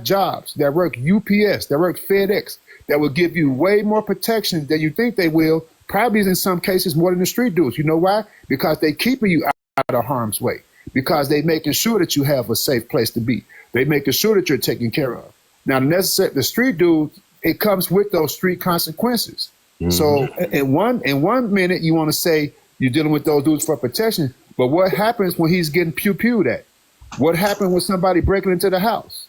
jobs, that work UPS, that work FedEx, that will give you way more protection than you think they will, probably in some cases more than the street dudes. You know why? Because they keeping you out of harm's way, because they making sure that you have a safe place to be. They making sure that you're taken care of. Now, the street dudes, it comes with those street consequences. Mm-hmm. So in one minute, you want to say you're dealing with those dudes for protection, but what happens when he's getting pew-pewed at? What happens when somebody breaking into the house?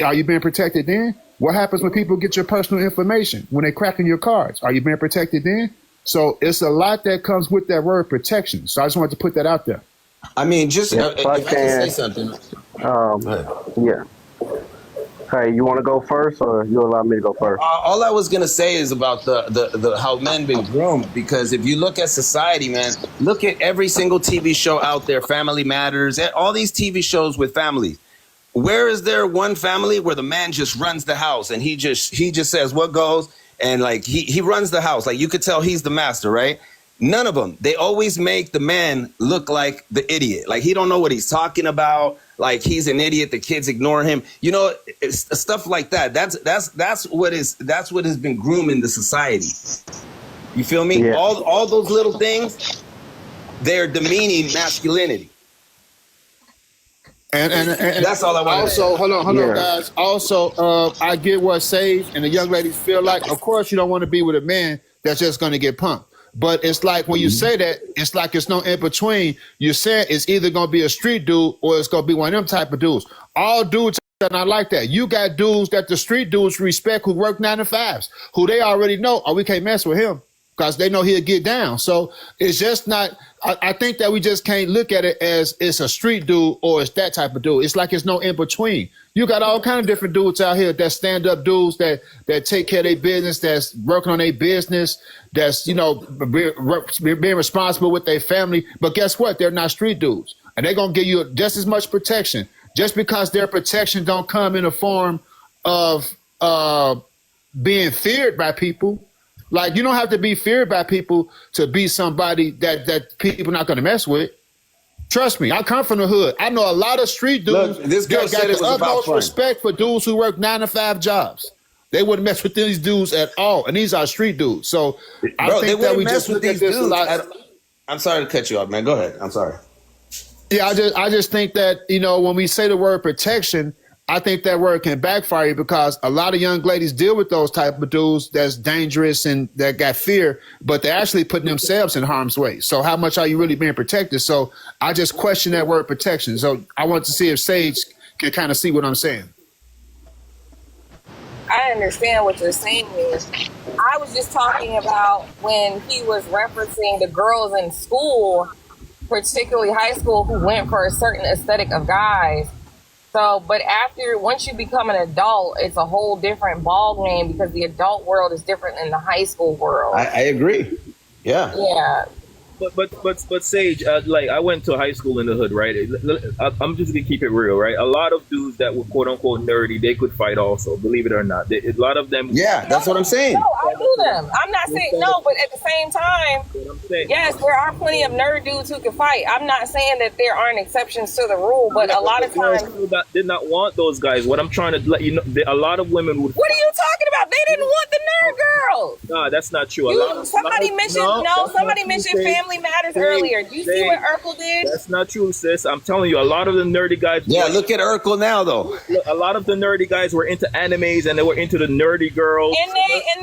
Are you being protected then? What happens when people get your personal information? When they cracking your cards? Are you being protected then? So it's a lot that comes with that word protection. So I just wanted to put that out there. I mean, just if I can say something. Yeah. Hey, you want to go first, or you allow me to go first? All I was gonna say is about the how men been groomed. Because if you look at society, man, look at every single TV show out there, Family Matters, all these TV shows with families. Where is there one family where the man just runs the house and he just says what goes, and like he runs the house, like you could tell he's the master, right? None of them. They always make the man look like the idiot, like he don't know what he's talking about, like he's an idiot. The kids ignore him, you know, it's stuff like that. That's what has been grooming the society. You feel me? Yeah. All those little things, they're demeaning masculinity. And that's all I want. Also, hold on, guys. Also, I get what Sage and the young ladies feel like. Of course, you don't want to be with a man that's just going to get punked. But it's like when you say that, it's like it's no in between. You said it's either going to be a street dude or it's going to be one of them type of dudes. All dudes are not like that. You got dudes that the street dudes respect who work 9 to 5s, who they already know, oh, we can't mess with him because they know he'll get down. So it's just not, I think that we just can't look at it as it's a street dude or it's that type of dude. It's like it's no in between. You got all kind of different dudes out here that stand up dudes that take care of their business, that's working on their business, that's, you know, being responsible with their family. But guess what? They're not street dudes. And they're going to give you just as much protection. Just because their protection don't come in a form of being feared by people. Like, you don't have to be feared by people to be somebody that people not going to mess with. Trust me, I come from the hood. I know a lot of street dudes. Look, this girl said it was the about utmost fun. Respect for dudes who work 9 to 5 jobs. They wouldn't mess with these dudes at all, and these are street dudes. So I think that we just look at this a lot. I'm sorry to cut you off, man. Go ahead. I'm sorry. Yeah, I just think that, you know, when we say the word protection, I think that word can backfire because a lot of young ladies deal with those type of dudes that's dangerous and that got fear, but they're actually putting themselves in harm's way. So how much are you really being protected? So I just question that word protection. So I want to see if Sage can kind of see what I'm saying. I understand what you're saying. I was just talking about when he was referencing the girls in school, particularly high school, who went for a certain aesthetic of guys. So, but once you become an adult, it's a whole different ball game because the adult world is different than the high school world. I agree. Yeah. Yeah. But Sage, like I went to high school in the hood, right? I'm just gonna keep it real, right? A lot of dudes that were quote unquote nerdy, they could fight also, believe it or not. A lot of them. Yeah, that's what I'm saying. No, I do them. I'm not saying no, but at the same time, yes, there are plenty of nerd dudes who can fight. I'm not saying that there aren't exceptions to the rule, but a lot of times did not want those guys. What I'm trying to let you know, a lot of women would. What are you talking about? They didn't want the nerd girls. Nah, that's not true. Somebody mentioned Family Matters earlier. Do you see what Urkel did? That's not true, sis. I'm telling you, a lot of the nerdy guys. Yeah, look at Urkel now, though. A lot of the nerdy guys were into animes and they were into the nerdy girls. And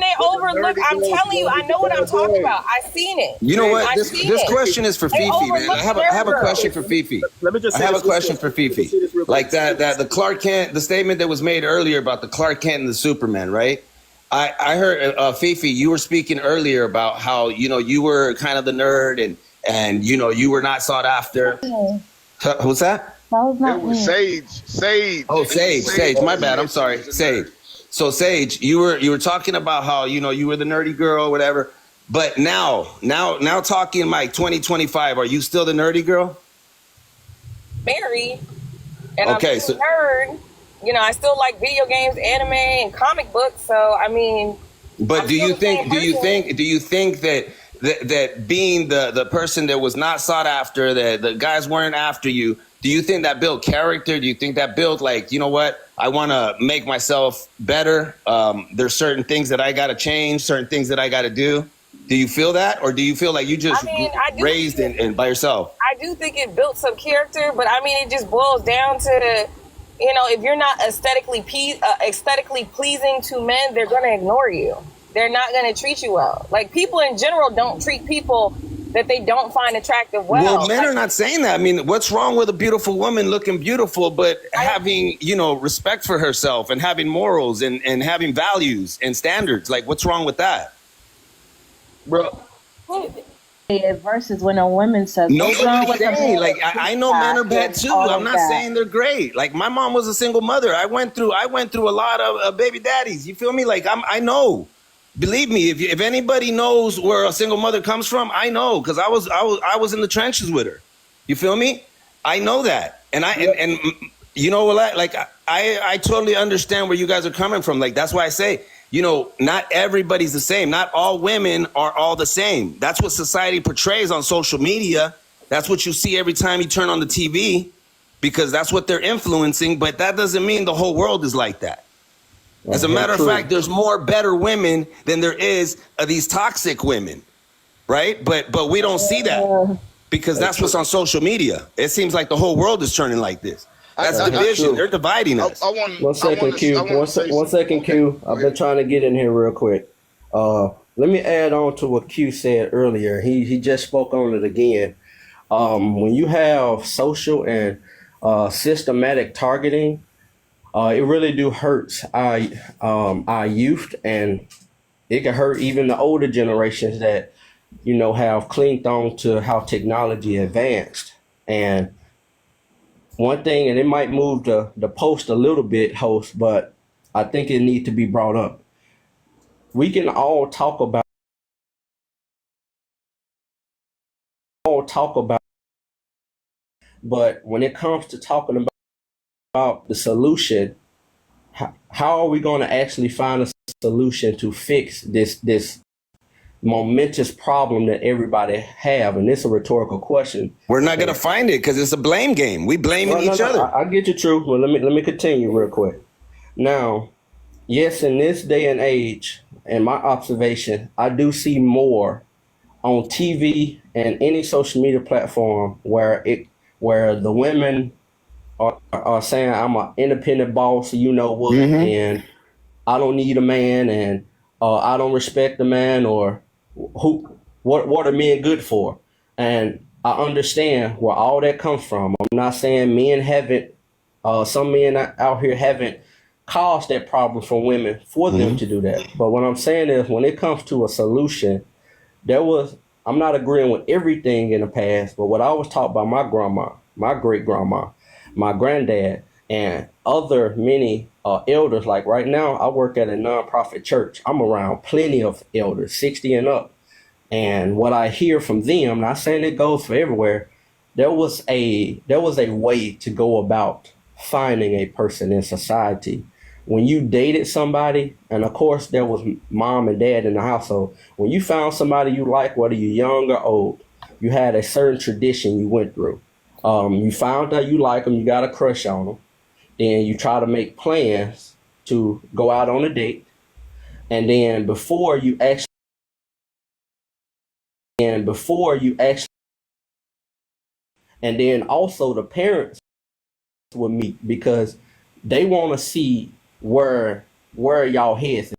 they overlook. I'm telling you, I know what I'm talking about. I've seen it. You know what? This question is for Fifi, man. I have a question for Fifi. Let me just say I have a question for Fifi. Like that the Clark Kent, the statement that was made earlier about the Clark Kent and the Superman, right? I heard Fifi, you were speaking earlier about how, you know, you were kind of the nerd and you know, you were not sought after. Who's that? That was not It was me. Sage. Oh, Sage. My bad. I'm sorry. Sage. So Sage, you were talking about how, you know, you were the nerdy girl or whatever. But now talking like 2025, are you still the nerdy girl? Married. And okay, I'm still a nerd. You know, I still like video games, anime, and comic books. So I mean, but do you think that being the person that was not sought after, that the guys weren't after you, Do you think that built character? Do you think that built like, you know what? I want to make myself better. There's certain things that I got to change, certain things that I got to do. Do you feel that? Or do you feel like you just raised in by yourself? I do think it built some character, but I mean, it just boils down to, you know, if you're not aesthetically pleasing to men, they're going to ignore you. They're not going to treat you well. Like, people in general don't treat people that they don't find attractive well. Men are not saying that. I mean, what's wrong with a beautiful woman looking beautiful, but having, you know, respect for herself and having morals and having values and standards? Like, what's wrong with that? Bro. Versus when a woman says, nobody's saying, like, I know men are bad too. I'm not saying they're great. Like, my mom was a single mother. I went through a lot of baby daddies. You feel me? Like, I know. Believe me, if anybody knows where a single mother comes from, I know, because I was in the trenches with her. You feel me? I know that, and you know what? Like, I totally understand where you guys are coming from. Like, that's why I say, you know, not everybody's the same. Not all women are all the same. That's what society portrays on social media. That's what you see every time you turn on the TV, because that's what they're influencing. But that doesn't mean the whole world is like that. As a matter of fact, there's more better women than there is these toxic women, right? But we don't see that because that's what's on social media. It seems like the whole world is turning like this. That's division. They're dividing us. One second, Q. I've been trying to get in here real quick. Let me add on to what Q said earlier. He just spoke on it again. When you have social and systematic targeting, it really do hurts our youth, and it can hurt even the older generations that, you know, have clinged on to how technology advanced. And one thing, and it might move the post a little bit, host, but I think it needs to be brought up. We can all talk about but when it comes to talking about the solution, how are we going to actually find a solution to fix this momentous problem that everybody have? And it's a rhetorical question. We're not going to find it because it's a blame game. We blaming each other. I get you, True. Well, let me continue real quick. Now, yes, in this day and age, in my observation, I do see more on TV and any social media platform where the women are saying, I'm an independent boss, you know what, and I don't need a man, and I don't respect a man, or what are men good for? And I understand where all that comes from. I'm not saying men haven't, some men out here haven't caused that problem for women for them to do that. But what I'm saying is, when it comes to a solution, I'm not agreeing with everything in the past, but what I was taught by my grandma, my great grandma, my granddad, and other many elders. Like right now, I work at a nonprofit church. I'm around plenty of elders, 60 and up. And what I hear from them, not saying it goes for everywhere, there was a way to go about finding a person in society. When you dated somebody, and of course there was mom and dad in the household, when you found somebody you like, whether you're young or old, you had a certain tradition you went through. You found out you like them, you got a crush on them, then you try to make plans to go out on a date, and then before you actually, and then also the parents will meet, because they want to see where y'all heads